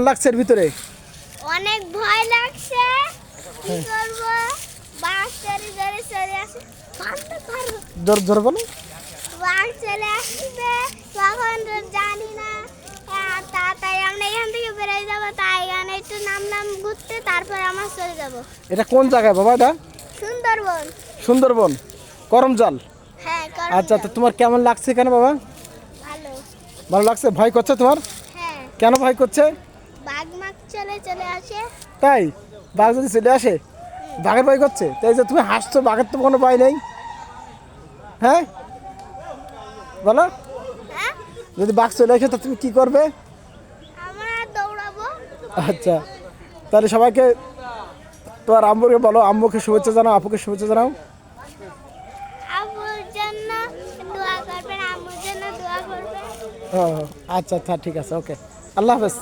লাগছে এর ভিতরে? অনেক ভয় লাগছে, কি করব? বাঘ চলে চলে চলে আসে, পারতে পারবো জোর বলো। বাঘ চলে আসবে, তখন তো জানি না। তাই আমরা এখান থেকে বেরিয়ে যাবো, তাই এখানে একটু নাম ঘুরতে, তারপর আমরা চলে যাব। এটা কোন জায়গায় বাবা? এটা সুন্দরবন। সুন্দরবন, করমজল। হ্যাঁ, আচ্ছা, তো তোমার কেমন লাগছে এখানে বাবা? ভালো। ভালো লাগছে? ভয় করছে তোমার? হ্যাঁ, কেন ভয় করছে? বাঘ মাছ চলে আসে। তাই? বাঘ যদি চলে আসে বাঘের ভয় করছে? তাই যে তুমি হাসছো, বাঘের তো কোনো ভয় নেই। হ্যাঁ বলো, হ্যাঁ, যদি বাঘ চলে আসে তো তুমি কি করবে? আমরা দৌড়াবো। আচ্ছা, তাহলে সবাইকে তোমার আম্মুকে বলো, আম্মুকে শুভেচ্ছা জানাও, আপুকে শুভেচ্ছা জানাও। আব্বুর জন্য দোয়া করবেন, আম্মুর জন্য দোয়া করবেন। ও আচ্ছা আচ্ছা, ঠিক আছে, ওকে, আল্লাহ হাফেজ।